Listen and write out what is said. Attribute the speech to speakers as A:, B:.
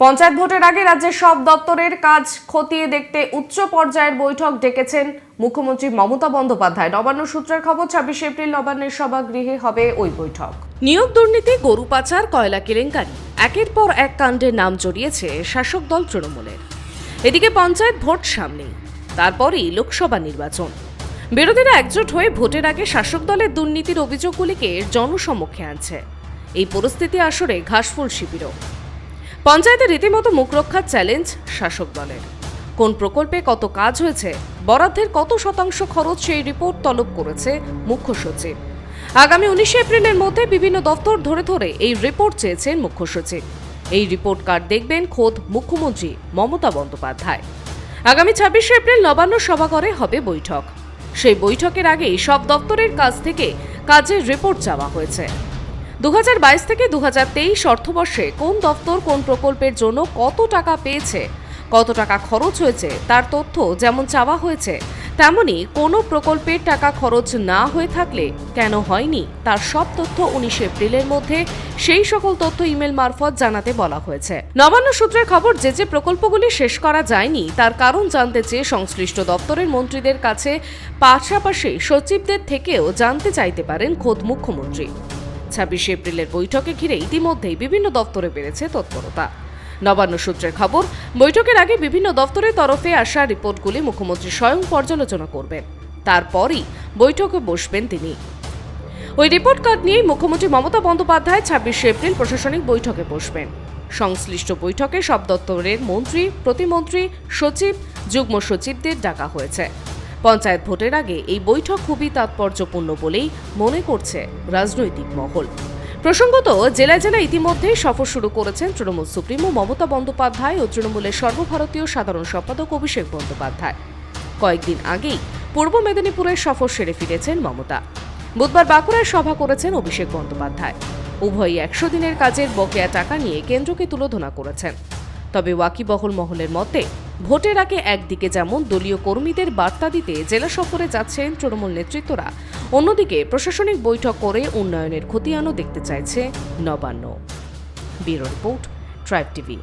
A: পঞ্চায়েত ভোটের আগে রাজ্যের সব দপ্তরের কাজ খতিয়ে দেখতে উচ্চ পর্যায়ের বৈঠক ডেকেছেন মুখ্যমন্ত্রী মমতা বন্দ্যোপাধ্যায়। নবান্ন সূত্রের খবর, ২৬ এপ্রিল নবান্নের সভাগৃহে হবে ওই বৈঠক। নিয়োগ দুর্নীতি, গরু পাচার, কয়লা কেলেঙ্কারি, একের পর এক কাণ্ডের নাম জড়িয়েছে শাসক দল তৃণমূলের। এদিকে পঞ্চায়েত ভোট সামনেই, তারপরই লোকসভা নির্বাচন। বিরোধীরা একজোট হয়ে ভোটের আগে শাসক দলের দুর্নীতির অভিযোগগুলিকে জনসমক্ষে আনছে। এই পরিস্থিতি আসরে ঘাসফুল শিবিরও। পঞ্চায়েতে রীতিমতো মুখ রক্ষার চ্যালেঞ্জ শাসক দলের। কোন প্রকল্পে কত কাজ হয়েছে, বরাদ্দের কত শতাংশ খরচ, সেই রিপোর্ট তলব করেছে মুখ্য সচিব। আগামী ১৯ এপ্রিলের মধ্যে বিভিন্ন দপ্তর ধরে ধরে এই রিপোর্ট চেয়েছেন মুখ্য সচিব। এই রিপোর্ট কার্ড দেখবেন খোদ মুখ্যমন্ত্রী মমতা বন্দ্যোপাধ্যায়। আগামী ২৬ এপ্রিল নবান্ন সভাঘরে হবে বৈঠক। সেই বৈঠকের আগেই সব দপ্তরের কাছ থেকে কাজের রিপোর্ট চাওয়া হয়েছে। ২০২২ থেকে ২০২৩ অর্থবর্ষে কোন দপ্তর কোন প্রকল্পের জন্য কত টাকা পেয়েছে, কত টাকা খরচ হয়েছে তার তথ্য যেমন চাওয়া হয়েছে, তেমনি কোনো প্রকল্পের টাকা খরচ না হয়ে থাকলে কেন হয়নি তার সব তথ্য ১৯ এপ্রিলের মধ্যে সেই সকল তথ্য ইমেল মারফত জানাতে বলা হয়েছে। নবান্ন সূত্রের খবর, যে প্রকল্পগুলি শেষ করা যায়নি তার কারণ জানতে চেয়ে সংশ্লিষ্ট দপ্তরের মন্ত্রীদের কাছে পাশাপাশি সচিবদের থেকেও জানতে চাইতে পারেন খোদ মুখ্যমন্ত্রী। ২৬ এপ্রিলের বৈঠকে ঘিরে ইতিমধ্যেই বিভিন্ন দপ্তরে বেড়েছে তৎপরতা। নবান্ন সূত্রের খবর, বৈঠকের আগে বিভিন্ন দপ্তরের তরফে আসা রিপোর্টগুলি মুখ্যমন্ত্রী স্বয়ং পর্যালোচনা করবেন। তারপরই বৈঠকে বসবেন তিনি। ওই রিপোর্ট কার্ড নিয়ে মুখ্যমন্ত্রী মমতা বন্দ্যোপাধ্যায় ২৬ এপ্রিল প্রশাসনিক বৈঠকে বসবেন। সংশ্লিষ্ট বৈঠকে সব দপ্তরের মন্ত্রী, প্রতিমন্ত্রী, সচিব, যুগ্ম সচিবদের ডাকা হয়েছে। পঞ্চায়েত ভোটের আগে এই বৈঠক খুবই তাৎপর্যপূর্ণ বলেই মনে করছে রাজনৈতিক মহল। প্রসঙ্গত, জেলায় জেলায় ইতিমধ্যেই সফর শুরু করেছেন তৃণমূল সুপ্রিমো মমতা বন্দ্যোপাধ্যায় ও তৃণমূলের সর্বভারতীয় সাধারণ সম্পাদক অভিষেক বন্দ্যোপাধ্যায়। কয়েকদিন আগেই পূর্ব মেদিনীপুরের সফর সেরে ফিরেছেন মমতা। বুধবার বাঁকুড়ায় সভা করেছেন অভিষেক বন্দ্যোপাধ্যায়। উভয়ই ১০০ দিনের কাজের বকেয়া টাকা নিয়ে কেন্দ্রকে তুলোধনা করেছেন। তবে ওয়াকিবহল মহলের মতে, ভোটের আগে একদিকে যেমন দলীয় কর্মীদের বার্তা দিতে জেলা সফরে যাচ্ছেন তৃণমূল নেতৃত্বরা, অন্যদিকে প্রশাসনিক বৈঠক করে উন্নয়নের খতিয়ানও দেখতে চাইছে Nabanna. Bureau report, tribe TV.